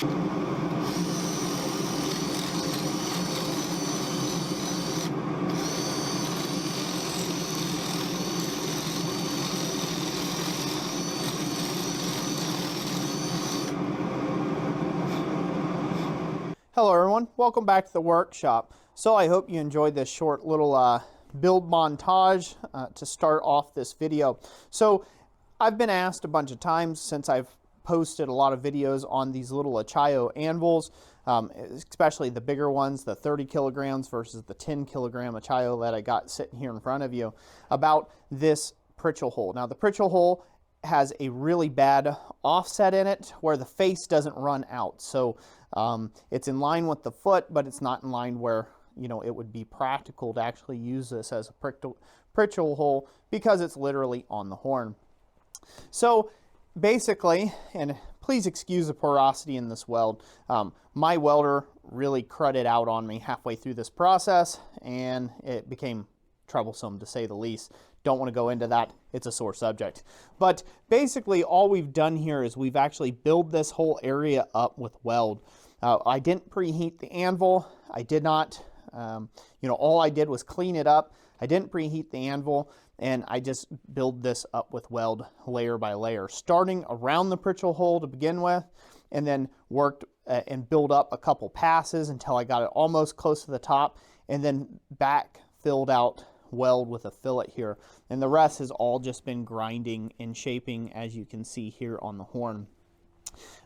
Hello everyone, welcome back to the workshop. So I hope you enjoyed this short little build montage to start off this video. So I've been asked a bunch of times since I've posted a lot of videos on these little Acciaio anvils, especially the bigger ones, the 30 kilograms versus the 10 kilogram Acciaio that I got sitting here in front of you, about this Pritchel hole. Now the Pritchel hole has a really bad offset in it where the face doesn't run out. So it's in line with the foot, but it's not in line where, you know, it would be practical to actually use this as a Pritchel hole because it's literally on the horn. So basically, and please excuse the porosity in this weld, my welder really cruded out on me halfway through this process and it became troublesome to say the least. Don't want to go into that. It's a sore subject. But basically all we've done here is we've actually built this whole area up with weld. I didn't preheat the anvil. I did not, you know, all I did was clean it up. I didn't preheat the anvil and I just build this up with weld layer by layer, starting around the Pritchel hole to begin with, and then worked and build up a couple passes until I got it almost close to the top, and then back filled out weld with a fillet here, and the rest has all just been grinding and shaping, as you can see here on the horn.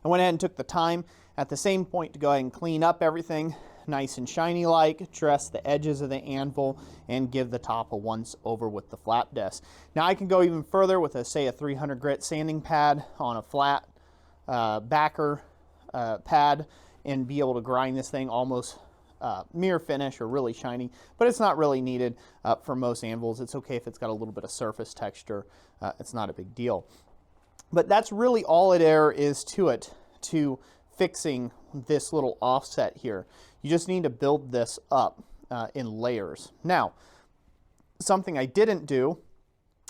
I went ahead and took the time at the same point to go ahead and clean up everything nice and shiny like, dress the edges of the anvil, and give the top a once over with the flap disc. Now I can go even further with a 300 grit sanding pad on a flat backer pad and be able to grind this thing almost mirror finish or really shiny, but it's not really needed for most anvils. It's okay if it's got a little bit of surface texture. It's not a big deal. But that's really all there is to it, to fixing this little offset here. You just need to build this up in layers. Now, something I didn't do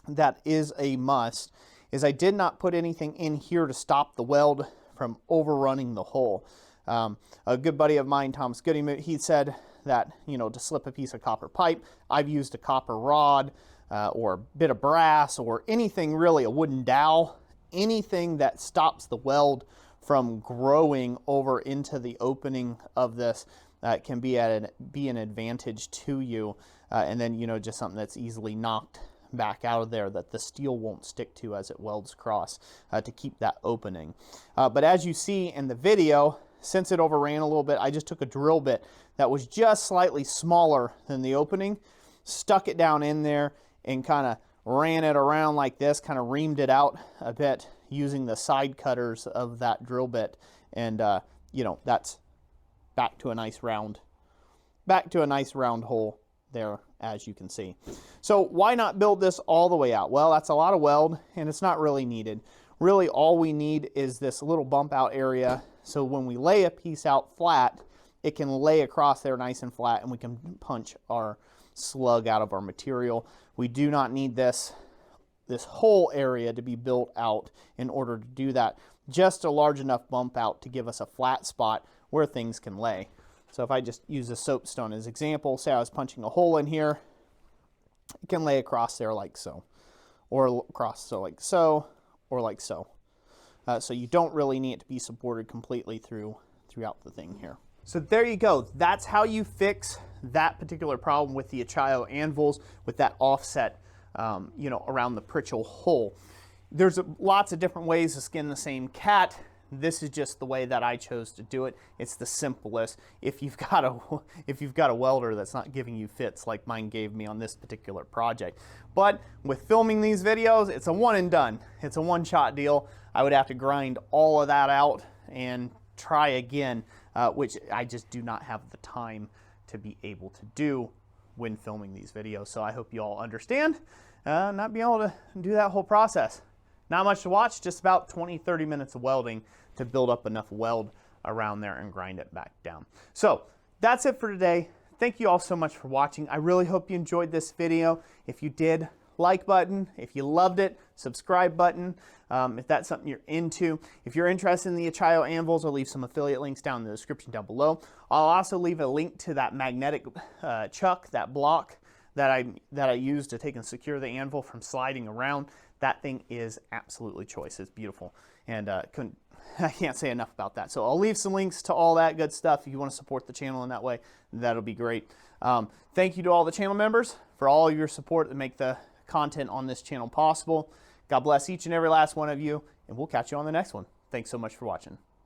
that is a must is I did not put anything in here to stop the weld from overrunning the hole. A good buddy of mine, Thomas Goodymoot, he said that, you know, to slip a piece of copper pipe, I've used a copper rod or a bit of brass or anything really, a wooden dowel, anything that stops the weld from growing over into the opening of this can be an advantage to you, and then, you know, just something that's easily knocked back out of there that the steel won't stick to as it welds across to keep that opening. But as you see in the video, since it overran a little bit, I just took a drill bit that was just slightly smaller than the opening, stuck it down in there, and kind of ran it around like this, kind of reamed it out a bit using the side cutters of that drill bit, and you know, that's back to a nice round hole there, as you can see. So why not build this all the way out? Well, that's a lot of weld and it's not really needed. Really all we need is this little bump out area, so when we lay a piece out flat, it can lay across there nice and flat and we can punch our slug out of our material. We do not need this whole area to be built out in order to do that. Just a large enough bump out to give us a flat spot where things can lay. So if I just use a soapstone as example, say I was punching a hole in here, it can lay across there like so, or across so like so, or like so. So you don't really need it to be supported completely throughout the thing here. So there you go. That's how you fix that particular problem with the Acciaio anvils with that offset, you know, around the Pritchel hole. There's lots of different ways to skin the same cat. This is just the way that I chose to do it. It's the simplest. If you've got a welder that's not giving you fits like mine gave me on this particular project. But with filming these videos, it's a one and done. It's a one-shot deal. I would have to grind all of that out and try again, which I just do not have the time to be able to do when filming these videos. So I hope you all understand not being able to do that whole process. Not much to watch, just about 20-30 minutes of welding to build up enough weld around there and grind it back down. So that's it for today. Thank you all so much for watching. I really hope you enjoyed this video. If you did, like button. If you loved it, subscribe button. If that's something you're into. If you're interested in the Acciaio anvils, I'll leave some affiliate links down in the description down below. I'll also leave a link to that magnetic chuck, that block that I use to take and secure the anvil from sliding around. That thing is absolutely choice. It's beautiful, and I can't say enough about that. So I'll leave some links to all that good stuff if you want to support the channel in that way. That'll be great. Thank you to all the channel members for all your support that make the content on this channel possible. God bless each and every last one of you, and we'll catch you on the next one. Thanks so much for watching.